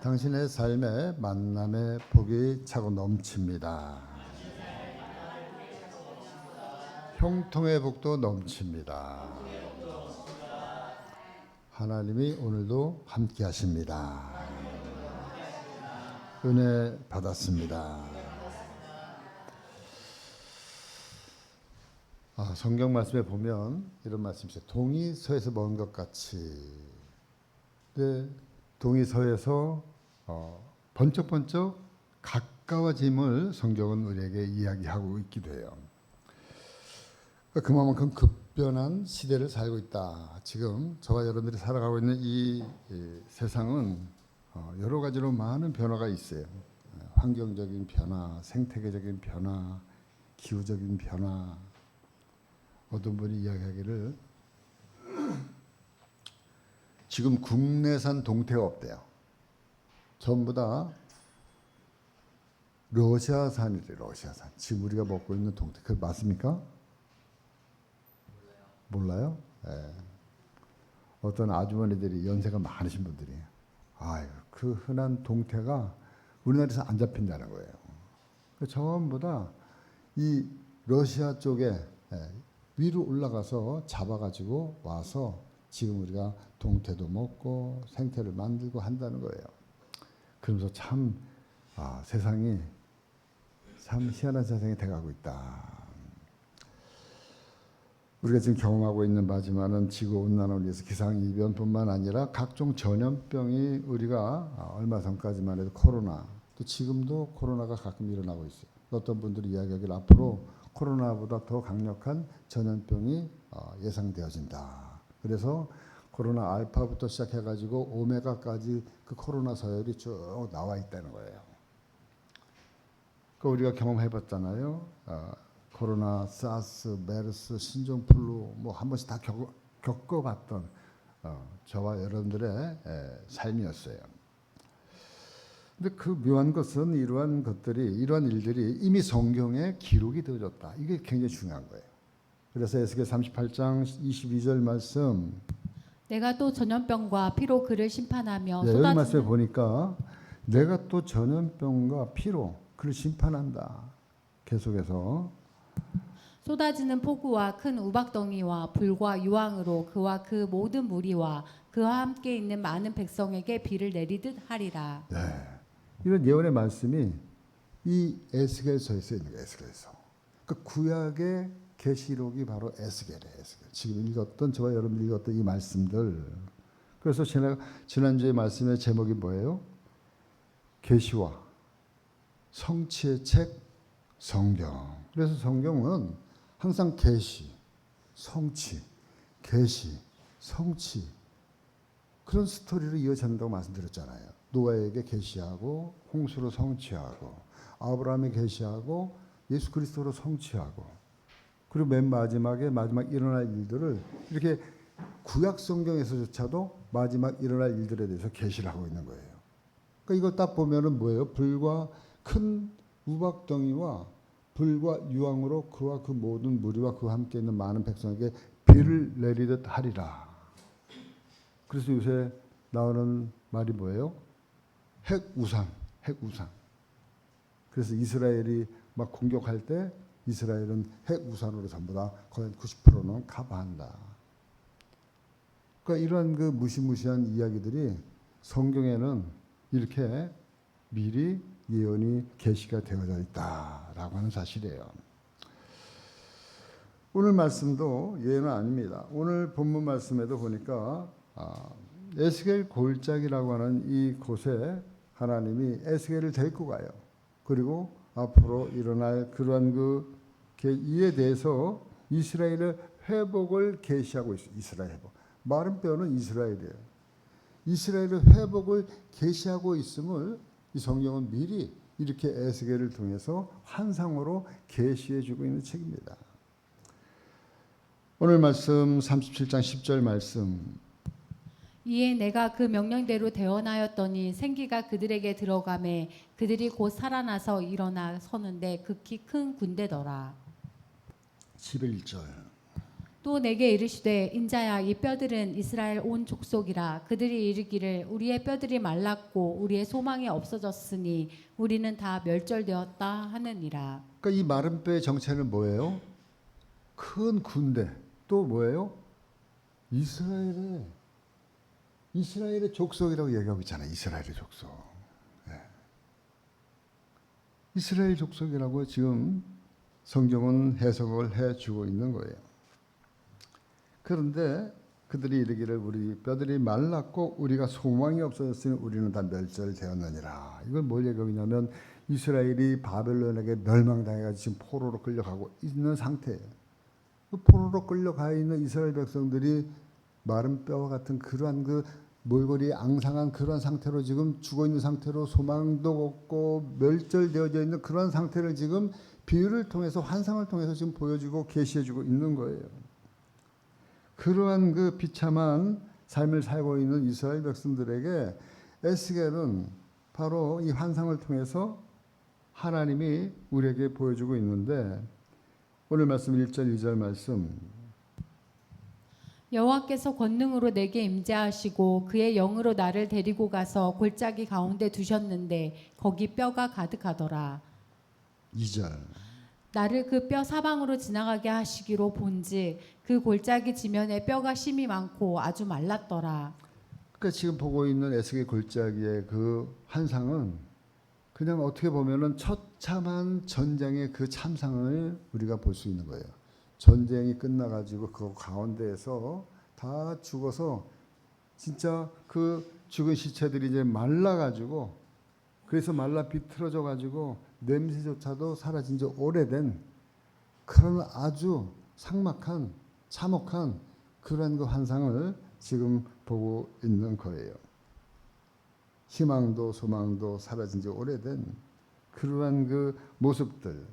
당신의 삶에 만남의 복이 차고 넘칩니다. 형통의 복도 넘칩니다. 하나님이 오늘도 함께 하십니다. 은혜 받았습니다. 성경 말씀에 보면 이런 말씀이 있어요. 동이 서에서 먼 것 같이. 네, 동이 서에서 번쩍번쩍 가까워짐을 성경은 우리에게 이야기하고 있기도 해요. 그만큼 급변한 시대를 살고 있다. 지금 저와 여러분들이 살아가고 있는 이 세상은 여러 가지로 많은 변화가 있어요. 환경적인 변화, 생태계적인 변화, 기후적인 변화. 어떤 분이 이야기하기를 지금 국내산 동태가 없대요. 전부 다 러시아산이래요. 러시아산. 지금 우리가 먹고 있는 동태. 그게 맞습니까? 몰라요? 네. 어떤 아주머니들이 연세가 많으신 분들이 그 흔한 동태가 우리나라에서 안 잡힌다는 거예요. 전부 다 이 러시아 쪽에 위로 올라가서 잡아가지고 와서 지금 우리가 동태도 먹고 생태를 만들고 한다는 거예요. 그러면서 참 세상이 참 희한한 세상이 돼가고 있다. 우리가 지금 경험하고 있는 바지만은 지구온난화를 위해서 기상이변뿐만 아니라 각종 전염병이 우리가 얼마 전까지만 해도 코로나, 또 지금도 코로나가 가끔 일어나고 있어요. 어떤 분들이 이야기하기를 앞으로 코로나보다 더 강력한 전염병이 예상되어진다. 그래서 코로나 알파부터 시작해가지고 오메가까지 그 코로나 서열이 쭉 나와 있다는 거예요. 그 우리가 경험해봤잖아요. 코로나, 사스, 메르스, 신종플루 뭐 한 번씩 다 겪어봤던 저와 여러분들의 삶이었어요. 근데 그 묘한 것은 이러한 일들이 이미 성경에 기록이 되어졌다. 이게 굉장히 중요한 거예요. 그래서 에스겔 38장 22절 말씀. 내가 또 전염병과 피로 그를 심판하며 여기 말씀에 보니까 내가 또 전염병과 피로 그를 심판한다. 계속해서 쏟아지는 폭우와 큰 우박덩이와 불과 유황으로 그와 그 모든 무리와 그와 함께 있는 많은 백성에게 비를 내리듯 하리라. 네. 이런 예언의 말씀이 이 에스겔서에 있는 거예요. 에스겔서. 그 구약의 계시록이 바로 에스겔이에요. 에스겔. 지금 읽었던 저와 여러분 읽었던 이 말씀들. 그래서 지난주에 말씀의 제목이 뭐예요? 계시와 성취의 책 성경. 그래서 성경은 항상 계시, 성취, 계시, 성취 그런 스토리로 이어진다고 말씀드렸잖아요. 노아에게 계시하고 홍수로 성취하고 아브라함에 계시하고 예수 그리스도로 성취하고 그리고 맨 마지막에 마지막 일어날 일들을 이렇게 구약 성경에서조차도 마지막 일어날 일들에 대해서 계시를 하고 있는 거예요. 그러니까 이걸 딱 보면은 뭐예요? 불과 큰 우박덩이와 불과 유황으로 그와 그 모든 무리와 그와 함께 있는 많은 백성에게 비를 내리듯 하리라. 그래서 요새 나오는 말이 뭐예요? 핵우산. 그래서 이스라엘이 막 공격할 때 이스라엘은 핵우산으로 전부 다 거의 90%는 커버한다. 그러니까 이런 그 무시무시한 이야기들이 성경에는 이렇게 미리 예언이 계시가 되어져 있다라고 하는 사실이에요. 오늘 말씀도 예언은 아닙니다. 오늘 본문 말씀에도 보니까 에스겔 골짜기라고 하는 이 곳에 하나님이 에스겔을 데리고 가요. 그리고 앞으로 일어날 그러한 이에 대해서 이스라엘의 회복을 계시하고 있어요. 이스라엘 회복. 마른 뼈는 이스라엘이에요. 이스라엘의 회복을 계시하고 있음을 이 성경은 미리 이렇게 에스겔을 통해서 환상으로 계시해 주고 있는 책입니다. 오늘 말씀 37장 10절 말씀. 이에 내가 그 명령대로 대언하였더니 생기가 그들에게 들어가매 그들이 곧 살아나서 일어나 서는데 극히 큰 군대더라. 11절. 또 내게 이르시되 인자야 이 뼈들은 이스라엘 온 족속이라 그들이 이르기를 우리의 뼈들이 말랐고 우리의 소망이 없어졌으니 우리는 다 멸절되었다 하느니라. 그러니까 이 마른 뼈의 정체는 뭐예요? 큰 군대. 또 뭐예요? 이스라엘의 족속이라고 얘기하고 있잖아요. 이스라엘의 족속. 네. 이스라엘 족속이라고 지금 성경은 해석을 해주고 있는 거예요. 그런데 그들이 이르기를 우리 뼈들이 말랐고 우리가 소망이 없어졌으니 우리는 다 멸절되었느니라. 이걸 뭘 얘기하고 있냐면 이스라엘이 바벨론에게 멸망당해가지고 지금 포로로 끌려가고 있는 상태예요. 그 포로로 끌려가 있는 이스라엘 백성들이 마른 뼈와 같은 그러한 그 몰골이 앙상한 그러한 상태로 지금 죽어 있는 상태로 소망도 없고 멸절되어져 있는 그러한 상태를 지금 비유를 통해서 환상을 통해서 지금 보여주고 계시해주고 있는 거예요. 그러한 그 비참한 삶을 살고 있는 이스라엘 백성들에게 에스겔은 바로 이 환상을 통해서 하나님이 우리에게 보여주고 있는데 오늘 말씀 1절 2절 말씀 여호와께서 권능으로 내게 임재하시고 그의 영으로 나를 데리고 가서 골짜기 가운데 두셨는데 거기 뼈가 가득하더라. 2절 나를 그 뼈 사방으로 지나가게 하시기로 본즉 그 골짜기 지면에 뼈가 심이 많고 아주 말랐더라. 그러니까 지금 보고 있는 에스겔 골짜기의 그 환상은 그냥 어떻게 보면은 처참한 전쟁의 그 참상을 우리가 볼 수 있는 거예요. 전쟁이 끝나가지고 그 가운데에서 다 죽어서 진짜 그 죽은 시체들이 이제 말라가지고 그래서 말라 비틀어져가지고 냄새조차도 사라진 지 오래된 그런 아주 삭막한 참혹한 그런 그 환상을 지금 보고 있는 거예요. 희망도 소망도 사라진 지 오래된 그러한 그 모습들.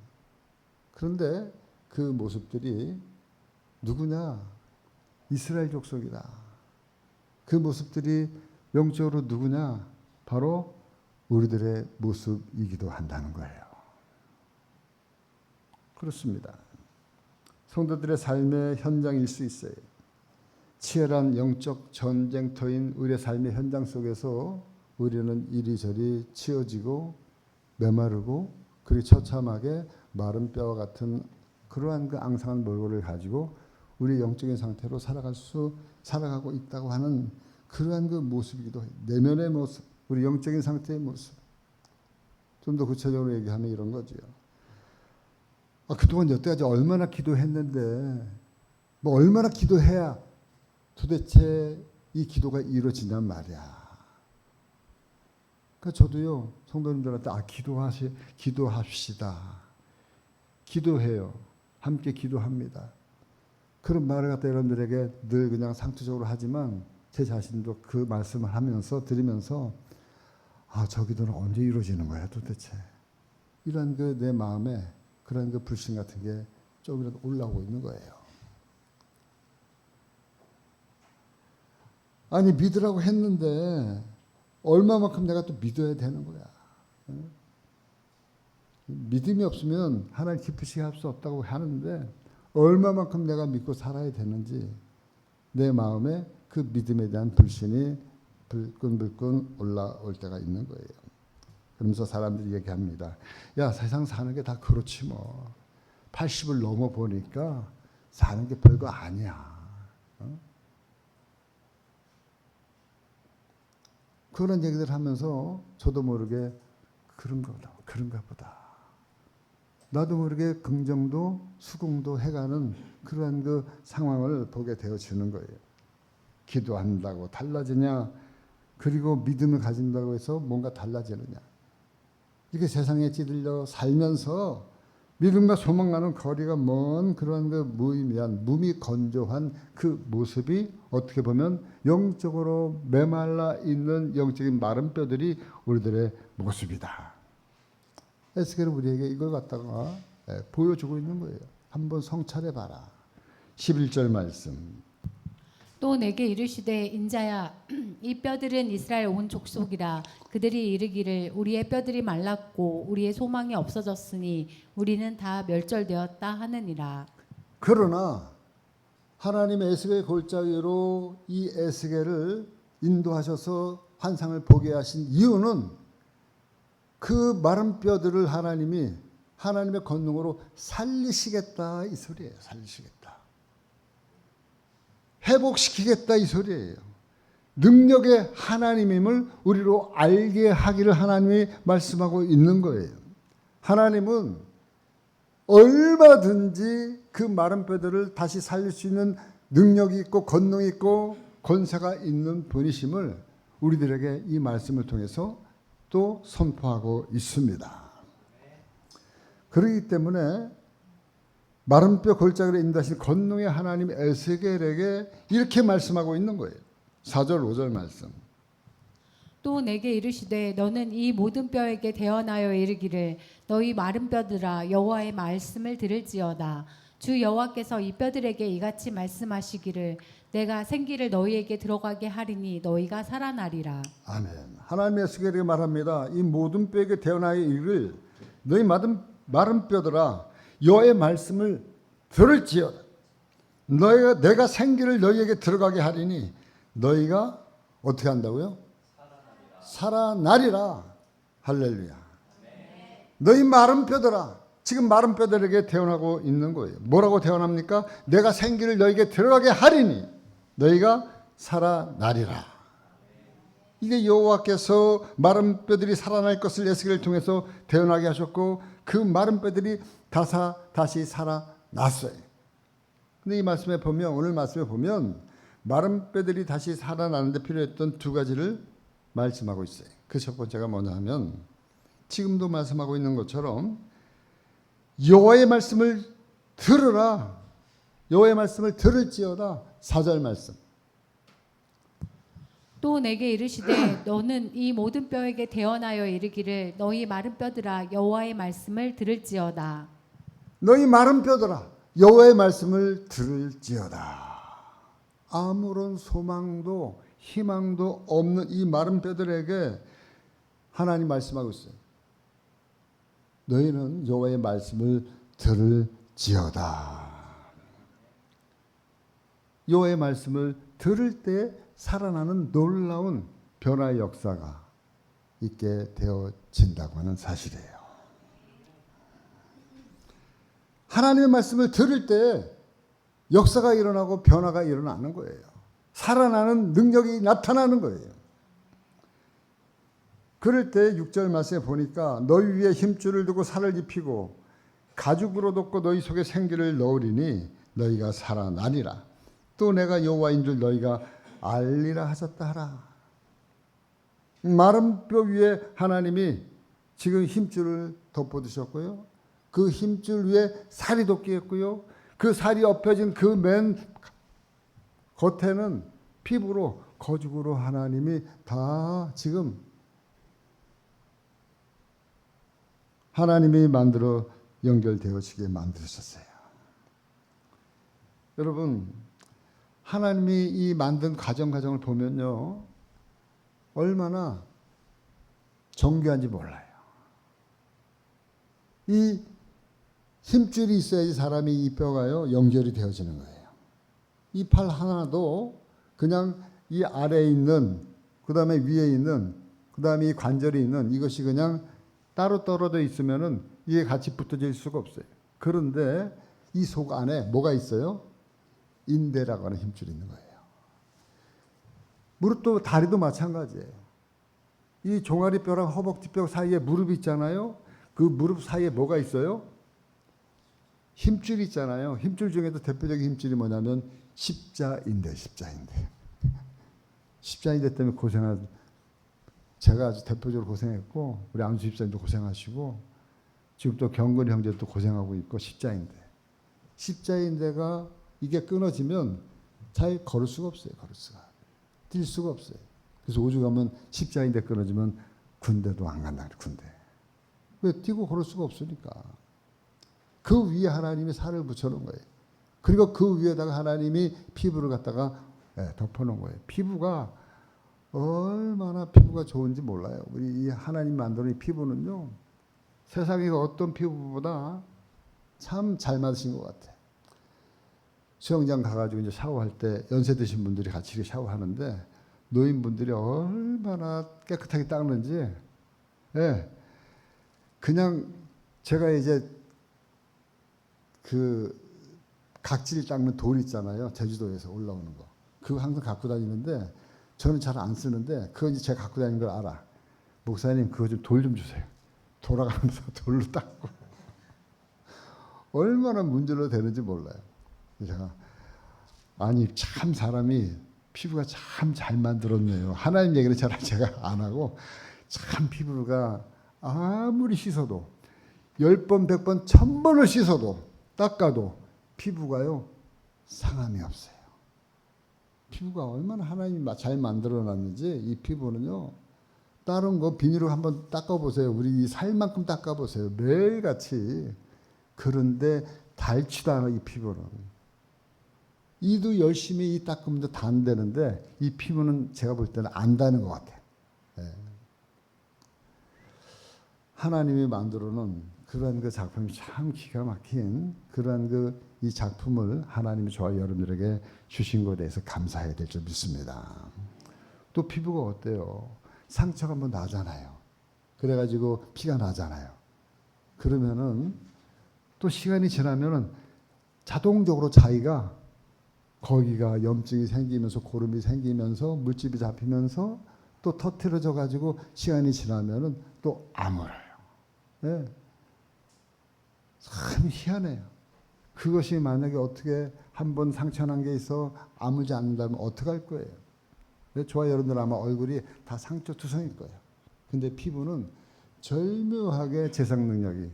그런데 그 모습들이 누구냐? 이스라엘 족속이다. 그 모습들이 영적으로 누구냐? 바로 우리들의 모습이기도 한다는 거예요. 그렇습니다. 성도들의 삶의 현장일 수 있어요. 치열한 영적 전쟁터인 우리의 삶의 현장 속에서 우리는 이리저리 치어지고 메마르고 그리고 처참하게 마른 뼈와 같은 그러한 그 앙상한 몰골을 가지고 우리 영적인 상태로 살아가고 있다고 하는 그러한 그 모습이기도 해요. 내면의 모습, 우리 영적인 상태의 모습. 좀 더 구체적으로 얘기하면 이런 거죠. 그동안 여태까지 얼마나 기도했는데 뭐 얼마나 기도해야 도대체 이 기도가 이루어지냔 말이야. 그러니까 저도요 성도님들한테 기도합시다. 기도해요. 함께 기도합니다. 그런 말을 갖다 여러분들에게 늘 그냥 상투적으로 하지만 제 자신도 그 말씀을 들으면서 저 기도는 언제 이루어지는 거야 도대체. 이런 그 내 마음에 그런 그 불신 같은 게 조금이라도 올라오고 있는 거예요. 아니 믿으라고 했는데 얼마만큼 내가 또 믿어야 되는 거야. 믿음이 없으면 하나님 기쁘시게 할 수 없다고 하는데 얼마만큼 내가 믿고 살아야 되는지 내 마음에 그 믿음에 대한 불신이 불끈불끈 올라올 때가 있는 거예요. 그러면서 사람들이 얘기합니다. 야 세상 사는 게 다 그렇지 뭐. 80을 넘어 보니까 사는 게 별거 아니야. 그런 얘기들 하면서 저도 모르게 그런가 보다. 나도 모르게 긍정도 수긍도 해가는 그러한 그 상황을 보게 되어지는 거예요. 기도한다고 달라지냐? 그리고 믿음을 가진다고 해서 뭔가 달라지느냐? 이렇게 세상에 찌들려 살면서 믿음과 소망과는 거리가 먼 그런 그 무의미한 무미건조한 그 모습이 어떻게 보면 영적으로 메말라 있는 영적인 마른 뼈들이 우리들의 모습이다. 에스겔은 우리에게 이걸 갖다가 보여주고 있는 거예요. 한번 성찰해봐라. 11절 말씀. 또 내게 이르시되 인자야 이 뼈들은 이스라엘 온 족속이라 그들이 이르기를 우리의 뼈들이 말랐고 우리의 소망이 없어졌으니 우리는 다 멸절되었다 하느니라. 그러나 하나님의 에스겔 골짜기로 이 에스겔을 인도하셔서 환상을 보게 하신 이유는 그 마른 뼈들을 하나님이 하나님의 권능으로 살리시겠다 이 소리예요. 살리시겠다. 회복시키겠다 이 소리예요. 능력의 하나님임을 우리로 알게 하기를 하나님이 말씀하고 있는 거예요. 하나님은 얼마든지 그 마른 뼈들을 다시 살릴 수 있는 능력이 있고 권능이 있고 권세가 있는 분이심을 우리들에게 이 말씀을 통해서 또 선포하고 있습니다. 그렇기 때문에 마른 뼈 골짜기를 인도하신 권능의 하나님 에스겔에게 이렇게 말씀하고 있는 거예요. 4절 5절 말씀. 또 내게 이르시되 너는 이 모든 뼈에게 대언하여 이르기를 너희 마른 뼈들아 여호와의 말씀을 들을지어다. 주 여호와께서 이 뼈들에게 이같이 말씀하시기를 내가 생기를 너희에게 들어가게 하리니 너희가 살아나리라. 아멘. 하나님의 에스겔에게 말합니다. 이 모든 뼈에게 대언하여 이르기를 너희 마른 뼈들아 여호와의 말씀을 들을지어다. 내가 생기를 너희에게 들어가게 하리니 너희가 어떻게 한다고요? 살아나리라. 할렐루야. 너희 마른 뼈들아. 지금 마른 뼈들에게 대언하고 있는 거예요. 뭐라고 대언합니까? 내가 생기를 너희에게 들어가게 하리니 너희가 살아나리라. 이게 여호와께서 마른 뼈들이 살아날 것을 에스겔을 통해서 대언하게 하셨고 그 마른 뼈들이 다시 살아났어요. 근데 이 말씀에 보면 오늘 말씀에 보면 마른 뼈들이 다시 살아나는데 필요했던 두 가지를 말씀하고 있어요. 그 첫 번째가 뭐냐 하면 지금도 말씀하고 있는 것처럼 여호와의 말씀을 들으라. 여호와의 말씀을 들을지어다. 4절 말씀. 또 내게 이르시되 너는 이 모든 뼈에게 대언하여 이르기를 너희 마른 뼈들아 여호와의 말씀을 들을지어다. 너희 마른 뼈들아 여호와의 말씀을 들을지어다. 아무런 소망도 희망도 없는 이 마른 뼈들에게 하나님 말씀하고 있어요. 너희는 여호와의 말씀을 들을지어다. 여호와의 말씀을 들을 때 살아나는 놀라운 변화의 역사가 있게 되어진다고 하는 사실이에요. 하나님의 말씀을 들을 때 역사가 일어나고 변화가 일어나는 거예요. 살아나는 능력이 나타나는 거예요. 그럴 때 6절 말씀에 보니까 너희 위에 힘줄을 두고 살을 입히고 가죽으로 덮고 너희 속에 생기를 넣으리니 너희가 살아나리라. 또 내가 여호와인 줄 너희가 알리라 하셨다 하라. 마른 뼈 위에 하나님이 지금 힘줄을 덮어두셨고요. 그 힘줄 위에 살이 돋기했고요. 그 살이 엎혀진 그 맨 겉에는 피부로 거죽으로 하나님이 다 지금 하나님이 만들어 연결되어지게 만드셨어요. 여러분 하나님이 이 만든 과정을 보면요 얼마나 정교한지 몰라요. 이 힘줄이 있어야지 사람이 이 뼈가요 연결이 되어지는 거예요. 이 팔 하나도 그냥 이 아래에 있는 그 다음에 위에 있는 그 다음에 이 관절이 있는 이것이 그냥 따로 떨어져 있으면은 이게 같이 붙어질 수가 없어요. 그런데 이 속 안에 뭐가 있어요? 인대라고 하는 힘줄이 있는 거예요. 무릎도 다리도 마찬가지예요. 이 종아리뼈랑 허벅지뼈 사이에 무릎이 있잖아요. 그 무릎 사이에 뭐가 있어요? 힘줄이 있잖아요. 힘줄 중에도 대표적인 힘줄이 뭐냐면 십자인대. 십자인대 때문에 고생한 제가 아주 대표적으로 고생했고 우리 안수 집사님도 고생하시고 지금 또 경근 형제도 고생하고 있고 십자인대가 이게 끊어지면 잘 걸을 수가 없어요. 뛸 수가 없어요. 그래서 오죽하면 십자인대 끊어지면 군대도 안 간다. 군대. 왜 뛰고 걸을 수가 없으니까. 그 위에 하나님이 살을 붙여놓은 거예요. 그리고 그 위에다가 하나님이 피부를 갖다가 덮어놓은 거예요. 피부가 얼마나 피부가 좋은지 몰라요. 우리 이 하나님 만드는 이 피부는요. 세상에 어떤 피부보다 참 잘 맞으신 것 같아요. 수영장 가가지고 이제 샤워할 때 연세 드신 분들이 같이 샤워하는데 노인분들이 얼마나 깨끗하게 닦는지, 예, 그냥 제가 이제 그 각질 닦는 돌 있잖아요. 제주도에서 올라오는 거. 그거 항상 갖고 다니는데 저는 잘 안 쓰는데 그거 이제 제가 갖고 다니는 걸 알아. 목사님 그거 좀 돌 좀 주세요. 돌아가면서 돌로 닦고. 얼마나 문질러 되는지 몰라요. 제가 아니 참 사람이 피부가 참 잘 만들었네요. 하나님 얘기를 잘 제가 안 하고 참 피부가 아무리 씻어도 10번, 100번, 1000번을 씻어도 닦아도 피부가요 상함이 없어요. 피부가 얼마나 하나님이 잘 만들어놨는지 이 피부는요 다른 거 비닐로 한번 닦아보세요. 우리 이 살만큼 닦아보세요. 매일같이. 그런데 닳지도 않아 이 피부는. 이도 열심히 닦으면 다 안 되는데 이 피부는 제가 볼 때는 안 닿는 것 같아요. 예. 하나님이 만들어놓은 그런 그 작품이 참 기가 막힌 그런 이 작품을 하나님이 저와 여러분들에게 주신 것에 대해서 감사해야 될 줄 믿습니다. 또 피부가 어때요? 상처가 한번 나잖아요. 그래가지고 피가 나잖아요. 그러면은 또 시간이 지나면은 자동적으로 자기가 거기가 염증이 생기면서 고름이 생기면서 물집이 잡히면서 또 터트려져 가지고 시간이 지나면은 또 아물어요. 네. 참 희한해요. 그것이 만약에 어떻게 한번 상처난 게 있어 아물지 않는다면 어떡할 거예요? 저와 여러분들 아마 얼굴이 다 상처 투성일 거예요. 근데 피부는 절묘하게 재생 능력이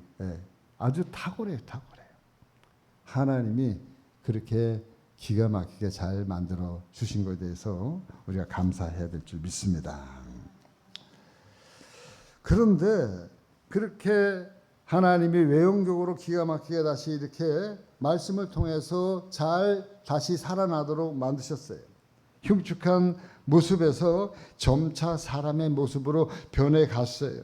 아주 탁월해요. 하나님이 그렇게 기가 막히게 잘 만들어 주신 것에 대해서 우리가 감사해야 될 줄 믿습니다. 그런데 그렇게 하나님이 외형적으로 기가 막히게 다시 이렇게 말씀을 통해서 잘 다시 살아나도록 만드셨어요. 흉측한 모습에서 점차 사람의 모습으로 변해갔어요.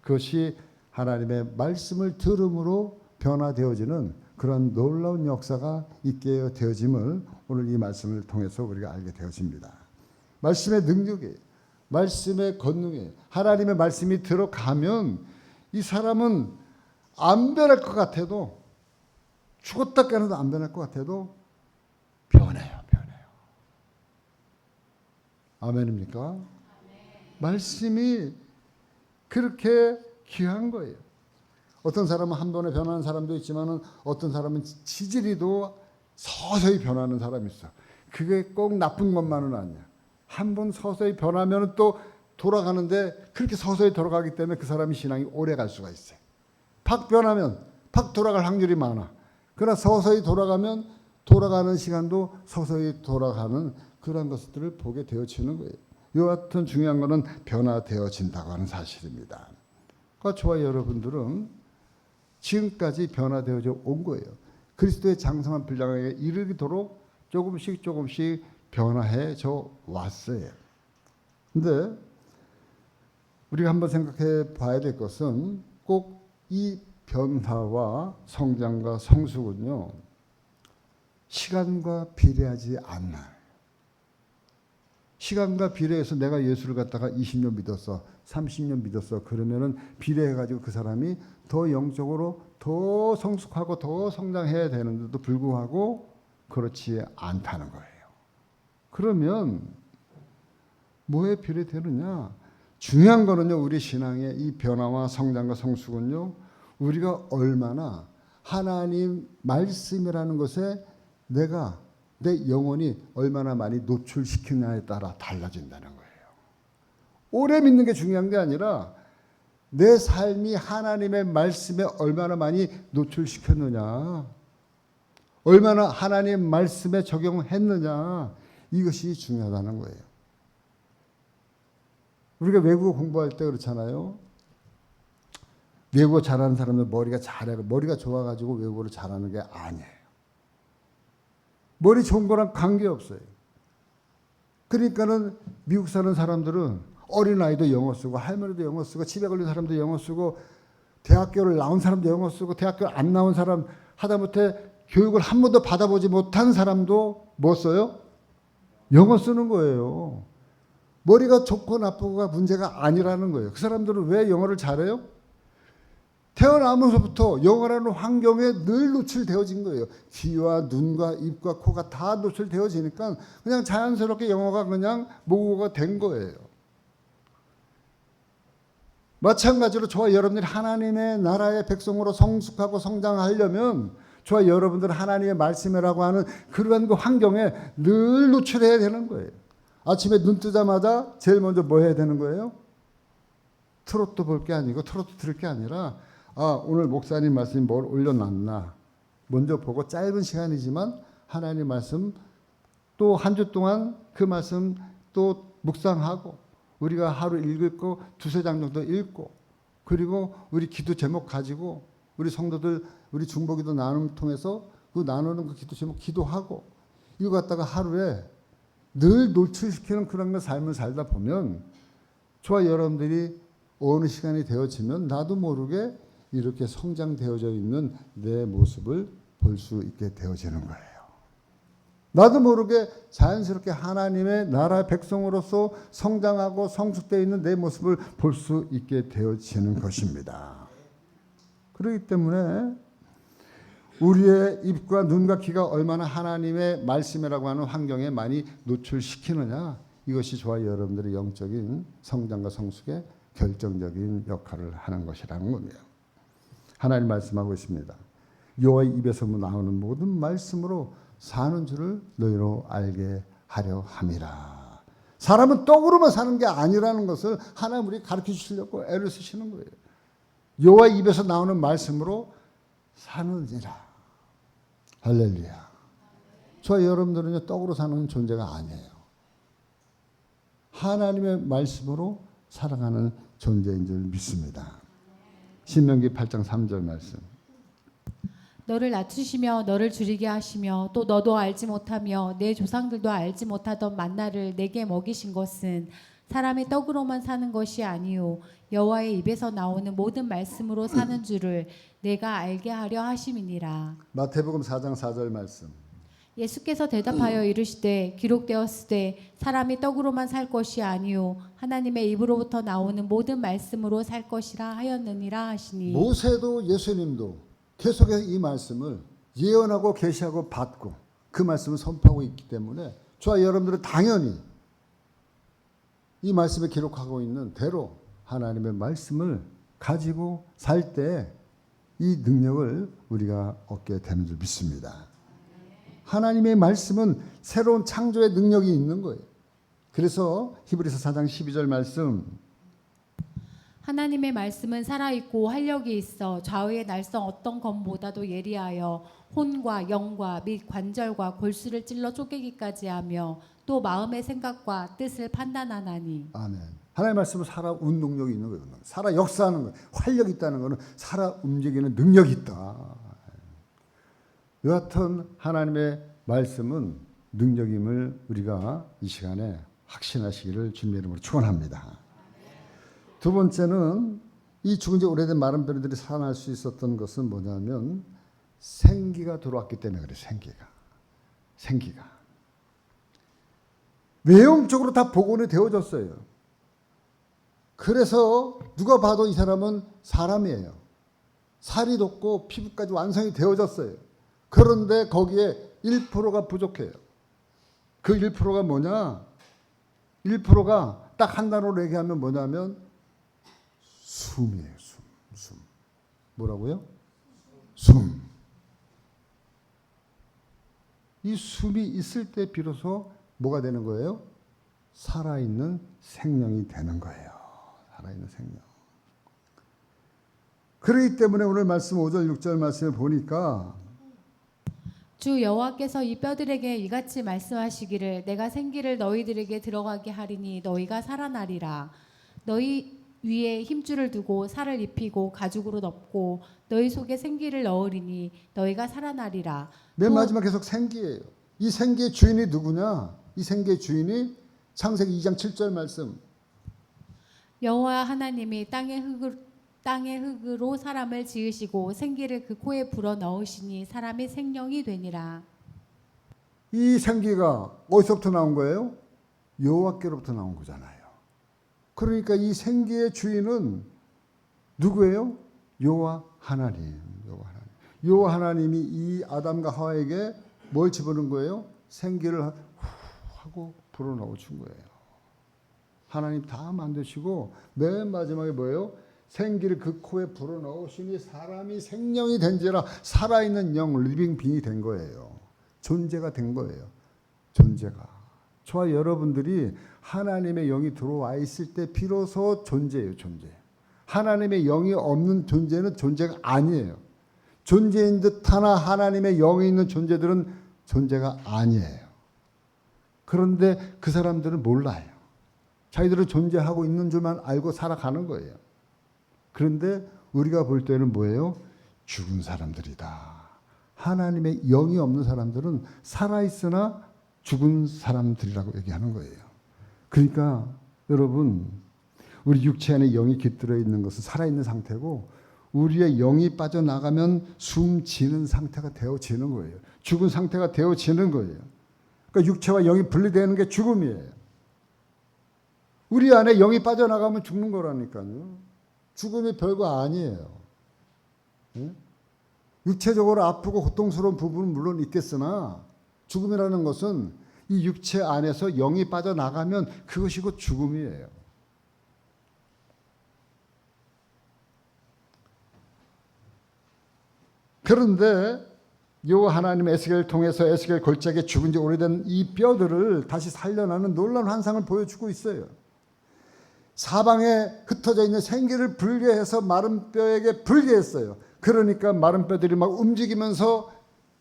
그것이 하나님의 말씀을 들음으로 변화되어지는 그런 놀라운 역사가 있게 되어짐을 오늘 이 말씀을 통해서 우리가 알게 되어집니다. 말씀의 능력이, 말씀의 권능이, 하나님의 말씀이 들어가면 이 사람은 안 변할 것 같아도, 죽었다 깨어나도 안 변할 것 같아도 변해요. 아멘입니까? 말씀이 그렇게 귀한 거예요. 어떤 사람은 한 번에 변하는 사람도 있지만 어떤 사람은 지지리도 서서히 변하는 사람이 있어. 그게 꼭 나쁜 것만은 아니야. 한 번 서서히 변하면 또 돌아가는데 그렇게 서서히 돌아가기 때문에 그 사람이 신앙이 오래 갈 수가 있어요. 팍 변하면 팍 돌아갈 확률이 많아. 그러나 서서히 돌아가면 돌아가는 시간도 서서히 돌아가는 그런 것들을 보게 되어지는 거예요. 여하튼 중요한 것은 변화되어진다고 하는 사실입니다. 그러니까 저와 여러분들은 지금까지 변화되어져 온 거예요. 그리스도의 장성한 분량에 이르도록 조금씩 변화해져 왔어요. 근데 우리가 한번 생각해 봐야 될 것은 꼭 이 변화와 성장과 성숙은요, 시간과 비례하지 않아요. 시간과 비례해서 내가 예수를 갖다가 20년 믿었어, 30년 믿었어, 그러면은 비례해가지고 그 사람이 더 영적으로 더 성숙하고 더 성장해야 되는데도 불구하고 그렇지 않다는 거예요. 그러면 뭐에 비례되느냐? 중요한 거는요, 우리 신앙의 이 변화와 성장과 성숙은요, 우리가 얼마나 하나님 말씀이라는 것에 내가 내 영혼이 얼마나 많이 노출시키느냐에 따라 달라진다는 거예요. 오래 믿는 게 중요한 게 아니라 내 삶이 하나님의 말씀에 얼마나 많이 노출시켰느냐, 얼마나 하나님 말씀에 적용했느냐, 이것이 중요하다는 거예요. 우리가 외국어 공부할 때 그렇잖아요. 외국어 잘하는 사람들 머리가 잘해요. 머리가 좋아가지고 외국어를 잘하는 게 아니에요. 머리 좋은 거랑 관계없어요. 그러니까는 미국 사는 사람들은 어린아이도 영어 쓰고 할머니도 영어 쓰고 집에 걸린 사람도 영어 쓰고 대학교를 나온 사람도 영어 쓰고 대학교 안 나온 사람 하다못해 교육을 한 번도 받아보지 못한 사람도 뭐 써요? 영어 쓰는 거예요. 머리가 좋고 나쁘고가 문제가 아니라는 거예요. 그 사람들은 왜 영어를 잘해요? 태어나면서부터 영어라는 환경에 늘 노출되어진 거예요. 귀와 눈과 입과 코가 다 노출되어지니까 그냥 자연스럽게 영어가 그냥 모국어가 된 거예요. 마찬가지로 저와 여러분들이 하나님의 나라의 백성으로 성숙하고 성장하려면 저와 여러분들 하나님의 말씀이라고 하는 그러한 그 환경에 늘 노출해야 되는 거예요. 아침에 눈 뜨자마자 제일 먼저 뭐 해야 되는 거예요? 트로트 볼 게 아니고 트로트 들을 게 아니라 오늘 목사님 말씀이 뭘 올려놨나 먼저 보고 짧은 시간이지만 하나님 말씀 또 한 주 동안 그 말씀 또 묵상하고 우리가 하루 읽을 거 두세 장 정도 읽고 그리고 우리 기도 제목 가지고 우리 성도들 우리 중보기도 나눔 통해서 그 나누는 그 기도 제목 기도하고 이거 갖다가 하루에 늘 노출시키는 그런 삶을 살다 보면 저와 여러분들이 어느 시간이 되어지면 나도 모르게 이렇게 성장되어져 있는 내 모습을 볼 수 있게 되어지는 거예요. 나도 모르게 자연스럽게 하나님의 나라 백성으로서 성장하고 성숙되어 있는 내 모습을 볼 수 있게 되어지는 것입니다. 그렇기 때문에 우리의 입과 눈과 귀가 얼마나 하나님의 말씀이라고 하는 환경에 많이 노출시키느냐 이것이 저와 여러분들의 영적인 성장과 성숙에 결정적인 역할을 하는 것이라는 겁니다. 하나님 말씀하고 있습니다. 여호와의 입에서 나오는 모든 말씀으로 사는 줄을 너희로 알게 하려 함이라. 사람은 떡으로만 사는 게 아니라는 것을 하나님 우리 가르쳐 주시려고 애를 쓰시는 거예요. 여호와의 입에서 나오는 말씀으로 사느니라. 할렐루야. 저와 여러분들은 떡으로 사는 존재가 아니에요. 하나님의 말씀으로 살아가는 존재인 줄 믿습니다. 신명기 8장 3절 말씀. 너를 낮추시며 너를 줄이게 하시며 또 너도 알지 못하며 내 조상들도 알지 못하던 만나를 내게 먹이신 것은 사람이 떡으로만 사는 것이 아니요 여호와의 입에서 나오는 모든 말씀으로 사는 줄을 내가 알게 하려 하심이니라. 마태복음 4장 4절 말씀. 예수께서 대답하여 이르시되 기록되었으되 사람이 떡으로만 살 것이 아니요 하나님의 입으로부터 나오는 모든 말씀으로 살 것이라 하였느니라 하시니. 모세도 예수님도 계속해서 이 말씀을 예언하고 계시하고 받고 그 말씀을 선포하고 있기 때문에 저와 여러분들은 당연히 이 말씀에 기록하고 있는 대로 하나님의 말씀을 가지고 살 때 이 능력을 우리가 얻게 되는 줄 믿습니다. 하나님의 말씀은 새로운 창조의 능력이 있는 거예요. 그래서 히브리서 4장 12절 말씀. 하나님의 말씀은 살아있고 활력이 있어 좌우의 날성 어떤 검보다도 예리하여 혼과 영과 및 관절과 골수를 찔러 쪼개기까지 하며 또 마음의 생각과 뜻을 판단하나니. 아멘. 하나님의 말씀은 살아 운동력이 있는 거예요. 살아 역사하는 거예요. 활력이 있다는 것은 살아 움직이는 능력이 있다. 여하튼 하나님의 말씀은 능력임을 우리가 이 시간에 확신하시기를 주님의 이름으로 축원합니다. 두 번째는 이 죽은 지 오래된 마른 뼈들이 살아날 수 있었던 것은 뭐냐면 생기가 들어왔기 때문에 그래요. 생기가. 외형적으로 다 복원이 되어졌어요. 그래서 누가 봐도 이 사람은 사람이에요. 살이 돋고 피부까지 완성이 되어졌어요. 그런데 거기에 1%가 부족해요. 그 1%가 뭐냐? 1%가 딱 한 단어로 얘기하면 뭐냐면 숨이에요. 숨. 뭐라고요? 숨. 이 숨이 있을 때 비로소 뭐가 되는 거예요? 살아있는 생명이 되는 거예요. 살아있는 생명. 그렇기 때문에 오늘 말씀 5절 6절 말씀을 보니까 주 여호와께서 이 뼈들에게 이같이 말씀하시기를 내가 생기를 너희들에게 들어가게 하리니 너희가 살아나리라. 너희 위에 힘줄을 두고 살을 입히고 가죽으로 덮고 너희 속에 생기를 넣으리니 너희가 살아나리라. 맨 마지막 계속 생기예요. 이 생기의 주인이 누구냐? 이 생기의 주인이 창세기 2장 7절 말씀. 여호와 하나님이 땅의 흙을 땅의 흙으로 사람을 지으시고 생기를 그 코에 불어 넣으시니 사람이 생명이 되니라. 이 생기가 어디서부터 나온 거예요? 여호와께로부터 나온 거잖아요. 그러니까 이 생기의 주인은 누구예요? 여호와 하나님. 여호와 하나님이 이 아담과 하와에게 뭘 집어넣은 거예요? 생기를 하고 불어넣어 준 거예요. 하나님 다 만드시고 맨 마지막에 뭐예요? 생기를 그 코에 불어넣으시니 사람이 생명이 된지라 살아있는 영, 리빙 빙이 된 거예요. 존재가 된 거예요. 존재가. 저와 여러분들이 하나님의 영이 들어와 있을 때 비로소 존재예요. 존재. 하나님의 영이 없는 존재는 존재가 아니에요. 존재인 듯하나 하나님의 영이 있는 존재들은 존재가 아니에요. 그런데 그 사람들은 몰라요. 자기들은 존재하고 있는 줄만 알고 살아가는 거예요. 그런데 우리가 볼 때는 뭐예요? 죽은 사람들이다. 하나님의 영이 없는 사람들은 살아있으나 죽은 사람들이라고 얘기하는 거예요. 그러니까 여러분, 우리 육체 안에 영이 깃들어 있는 것은 살아있는 상태고 우리의 영이 빠져나가면 숨지는 상태가 되어지는 거예요. 죽은 상태가 되어지는 거예요. 그러니까 육체와 영이 분리되는 게 죽음이에요. 우리 안에 영이 빠져나가면 죽는 거라니까요. 죽음이 별거 아니에요. 육체적으로 아프고 고통스러운 부분은 물론 있겠으나 죽음이라는 것은 이 육체 안에서 영이 빠져나가면 그것이 곧 죽음이에요. 그런데 여호와 하나님 에스겔을 통해서 에스겔 골짜기에 죽은 지 오래된 이 뼈들을 다시 살려내는 놀라운 환상을 보여주고 있어요. 사방에 흩어져 있는 생기를 분리해서 마른 뼈에게 분리했어요. 그러니까 마른 뼈들이 막 움직이면서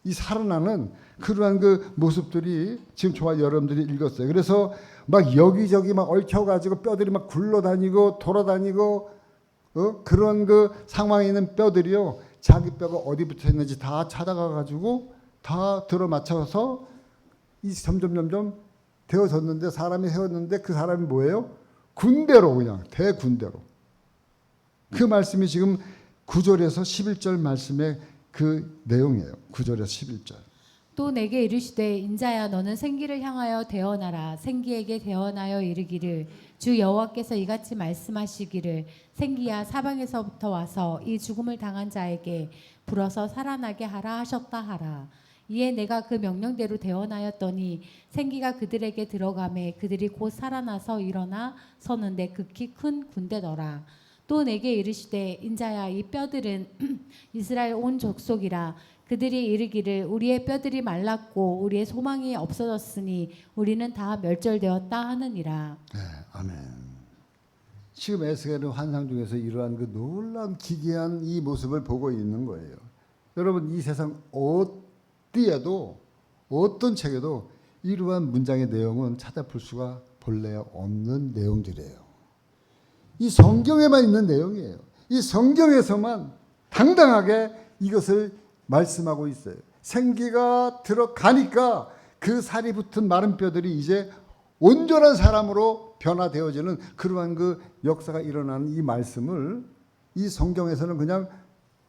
이 살아나는 그러한 그 모습들이 지금 저와 여러분들이 읽었어요. 그래서 막 여기저기 막 얽혀가지고 뼈들이 막 굴러다니고 돌아다니고 그런 그 상황에 있는 뼈들이요. 자기 뼈가 어디 붙어 있는지 다 찾아가가지고 다 들어맞춰서 이 점점 되어졌는데 사람이 세웠는데 그 사람이 뭐예요? 군대로 그냥 대군대로. 그 말씀이 지금 9절에서 11절 말씀의 그 내용이에요. 9절에서 11절. 또 내게 이르시되 인자야 너는 생기를 향하여 대언하라. 생기에게 대언하여 이르기를 주 여호와께서 이같이 말씀하시기를 생기야 사방에서부터 와서 이 죽음을 당한 자에게 불어서 살아나게 하라 하셨다 하라. 이에 내가 그 명령대로 대언하였더니 생기가 그들에게 들어가매 그들이 곧 살아나서 일어나 서는데 극히 큰 군대더라. 또 내게 이르시되 인자야 이 뼈들은 이스라엘 온 족속이라. 그들이 이르기를 우리의 뼈들이 말랐고 우리의 소망이 없어졌으니 우리는 다 멸절되었다 하느니라. 네, 아멘. 지금 에스겔은 환상 중에서 이러한 그 놀라운 기괴한 이 모습을 보고 있는 거예요. 여러분 이 세상 어디에도 어떤 책에도 이러한 문장의 내용은 찾아볼 수가 본래 없는 내용들이에요. 이 성경에만 있는 내용이에요. 이 성경에서만 당당하게 이것을 말씀하고 있어요. 생기가 들어가니까 그 살이 붙은 마른 뼈들이 이제 온전한 사람으로 변화되어지는 그러한 그 역사가 일어나는 이 말씀을 이 성경에서는 그냥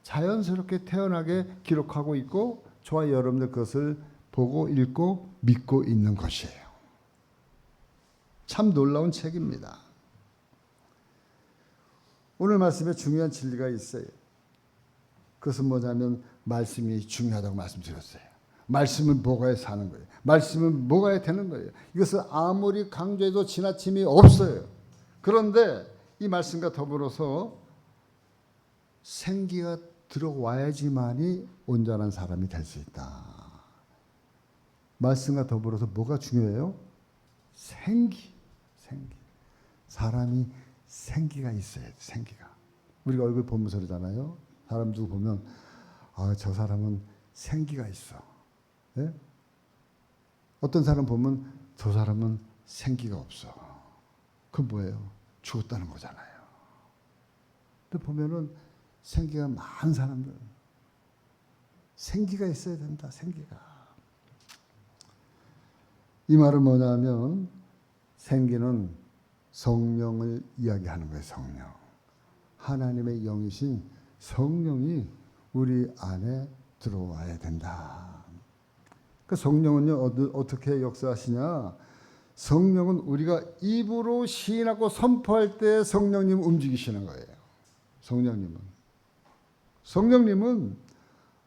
자연스럽게 태어나게 기록하고 있고 저와 여러분들 그것을 보고 읽고 믿고 있는 것이에요. 참 놀라운 책입니다. 오늘 말씀에 중요한 진리가 있어요. 그것은 뭐냐면 말씀이 중요하다고 말씀드렸어요. 말씀은 뭐가에 사는 거예요. 말씀은 뭐가에 되는 거예요. 이것을 아무리 강조해도 지나침이 없어요. 그런데 이 말씀과 더불어서 생기가 들어와야지만이 온전한 사람이 될 수 있다. 말씀과 더불어서 뭐가 중요해요? 생기. 사람이 생기가 있어야 돼. 생기가. 우리가 얼굴 보면서 그러잖아요. 사람 누구 보면 저 사람은 생기가 있어. 네? 어떤 사람 보면 저 사람은 생기가 없어. 그건 뭐예요? 죽었다는 거잖아요. 근데 보면은 생기가 많은 사람들 생기가 있어야 된다. 생기가. 이 말은 뭐냐면 생기는 성령을 이야기하는 거예요. 성령. 하나님의 영이신 성령이 우리 안에 들어와야 된다. 그 성령은요 어떻게 역사하시냐? 성령은 우리가 입으로 시인하고 선포할 때 성령님 움직이시는 거예요. 성령님은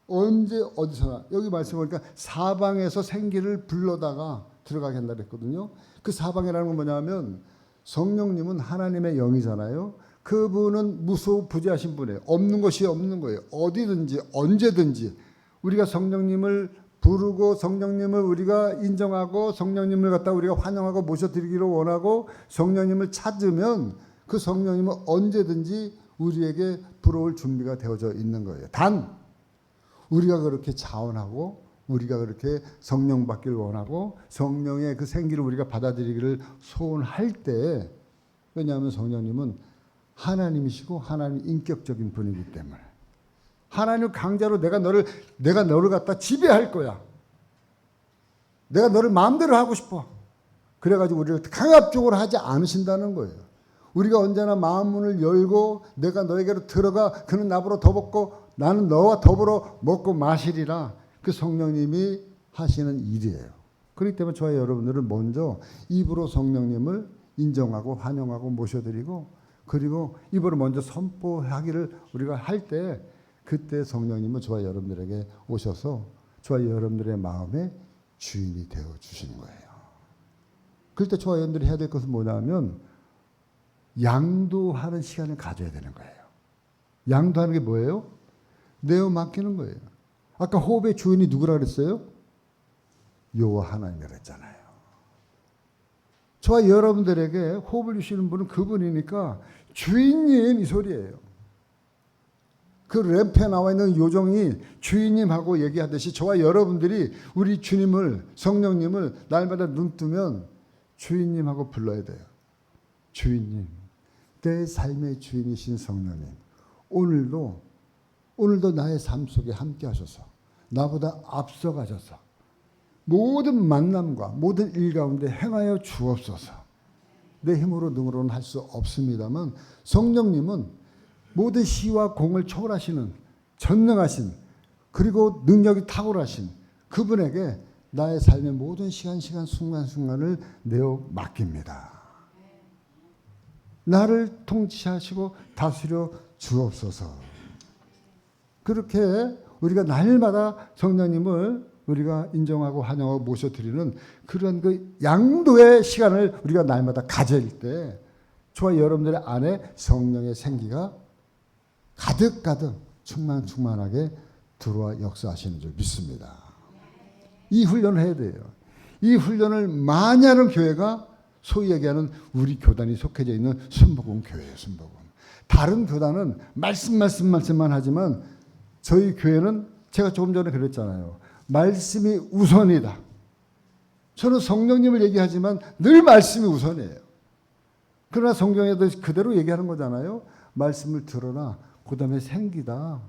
언제 어디서나 여기 말씀 보니까 사방에서 생기를 불러다가 들어가게 한다 그랬거든요. 그 사방이라는 건 뭐냐면 성령님은 하나님의 영이잖아요. 그분은 무소부재하신 분이에요. 없는 것이 없는 거예요. 어디든지 언제든지 우리가 성령님을 부르고 성령님을 우리가 인정하고 성령님을 갖다 우리가 환영하고 모셔드리기를 원하고 성령님을 찾으면 그 성령님은 언제든지 우리에게 불어올 준비가 되어져 있는 거예요. 단 우리가 그렇게 자원하고 우리가 그렇게 성령 받기를 원하고 성령의 그 생기를 우리가 받아들이기를 소원할 때, 왜냐하면 성령님은 하나님이시고 하나님 인격적인 분이기 때문에 하나님 강자로 내가 너를 갖다 지배할 거야. 내가 너를 마음대로 하고 싶어. 그래가지고 우리를 강압적으로 하지 않으신다는 거예요. 우리가 언제나 마음문을 열고 내가 너에게로 들어가 그는 나보러 더 먹고 나는 너와 더불어 먹고 마시리라. 그 성령님이 하시는 일이에요. 그렇기 때문에 저와 여러분들은 먼저 입으로 성령님을 인정하고 환영하고 모셔드리고 그리고 입으로 먼저 선포하기를 우리가 할 때 그때 성령님은 저와 여러분들에게 오셔서 저와 여러분들의 마음의 주인이 되어 주시는 거예요. 그럴 때 저와 여러분들이 해야 될 것은 뭐냐면 양도하는 시간을 가져야 되는 거예요. 양도하는 게 뭐예요? 내어 맡기는 거예요. 아까 호흡의 주인이 누구라 그랬어요? 여호와 하나님이라 그랬잖아요. 저와 여러분들에게 호흡을 주시는 분은 그분이니까 주인님 이 소리예요. 그 램프에 나와 있는 요정이 주인님하고 얘기하듯이 저와 여러분들이 우리 주님을 성령님을 날마다 눈 뜨면 주인님하고 불러야 돼요. 주인님, 내 삶의 주인이신 성령님, 오늘도 나의 삶 속에 함께 하셔서 나보다 앞서가셔서 모든 만남과 모든 일 가운데 행하여 주옵소서. 내 힘으로 능으로는 할 수 없습니다만 성령님은 모든 시와 공을 초월하시는 전능하신 그리고 능력이 탁월하신 그분에게 나의 삶의 모든 시간 순간순간을 내어 맡깁니다. 나를 통치하시고 다스려 주옵소서. 그렇게 우리가 날마다 성령님을 우리가 인정하고 환영하고 모셔드리는 그런 그 양도의 시간을 우리가 날마다 가질 때 저와 여러분들의 안에 성령의 생기가 가득가득 충만하게 들어와 역사하시는 줄 믿습니다. 이 훈련을 해야 돼요. 이 훈련을 많이 하는 교회가 소위 얘기하는 우리 교단이 속해져 있는 순복음 교회예요. 순복음. 다른 교단은 말씀만 하지만 저희 교회는 제가 조금 전에 그랬잖아요. 말씀이 우선이다. 저는 성령님을 얘기하지만 늘 말씀이 우선이에요. 그러나 성경에도 그대로 얘기하는 거잖아요. 말씀을 들어라. 그 다음에 생기다.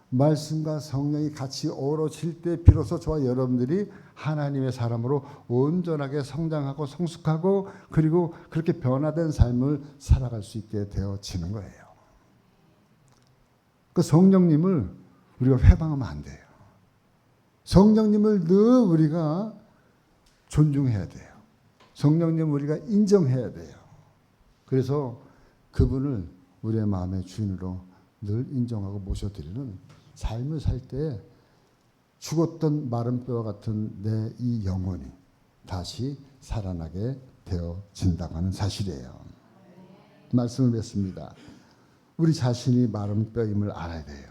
말씀과 성령이 같이 어우러질 때 비로소 저와 여러분들이 하나님의 사람으로 온전하게 성장하고 성숙하고 그리고 그렇게 변화된 삶을 살아갈 수 있게 되어지는 거예요. 그 성령님을 우리가 회방하면 안 돼요. 성령님을 늘 우리가 존중해야 돼요. 성령님을 우리가 인정해야 돼요. 그래서 그분을 우리의 마음의 주인으로 늘 인정하고 모셔드리는 삶을 살 때 죽었던 마른 뼈와 같은 내 이 영혼이 다시 살아나게 되어진다고 하는 사실이에요. 말씀을 맺습니다. 우리 자신이 마른 뼈임을 알아야 돼요.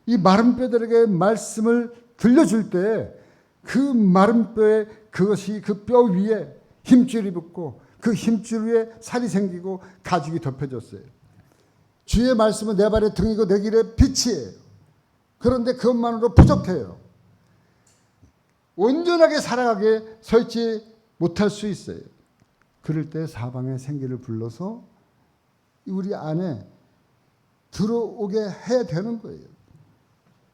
이 마른 뼈들에게 말씀을 들려줄 때 그 마른 뼈에 그것이 그 뼈 위에 힘줄이 붙고 그 힘줄 위에 살이 생기고 가죽이 덮여졌어요. 주의 말씀은 내 발의 등이고 내 길의 빛이에요. 그런데 그것만으로 부족해요. 온전하게 살아가게 서 있지 못할 수 있어요. 그럴 때 사방의 생기를 불러서 우리 안에 들어오게 해야 되는 거예요.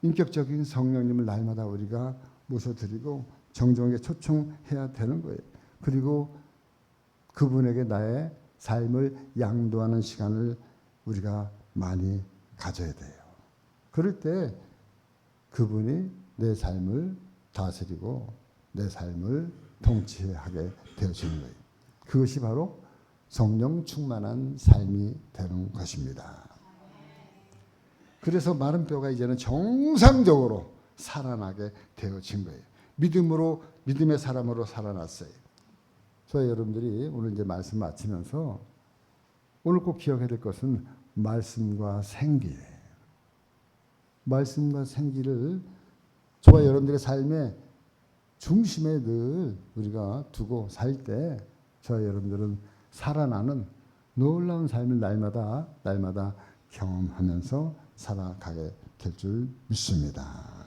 인격적인 성령님을 날마다 우리가 모셔드리고 정정하게 초청해야 되는 거예요. 그리고 그분에게 나의 삶을 양도하는 시간을 우리가 많이 가져야 돼요. 그럴 때 그분이 내 삶을 다스리고 내 삶을 통치하게 되어지는 거예요. 그것이 바로 성령 충만한 삶이 되는 것입니다. 그래서 마른 뼈가 이제는 정상적으로 살아나게 되어진 거예요. 믿음으로, 믿음의 사람으로 살아났어요. 저희 여러분들이 오늘 이제 말씀 마치면서 오늘 꼭 기억해야 될 것은 말씀과 생기예요. 말씀과 생기를 저와 여러분들의 삶의 중심에 늘 우리가 두고 살 때 저와 여러분들은 살아나는 놀라운 삶을 날마다 경험하면서 살아가게 될 줄 믿습니다.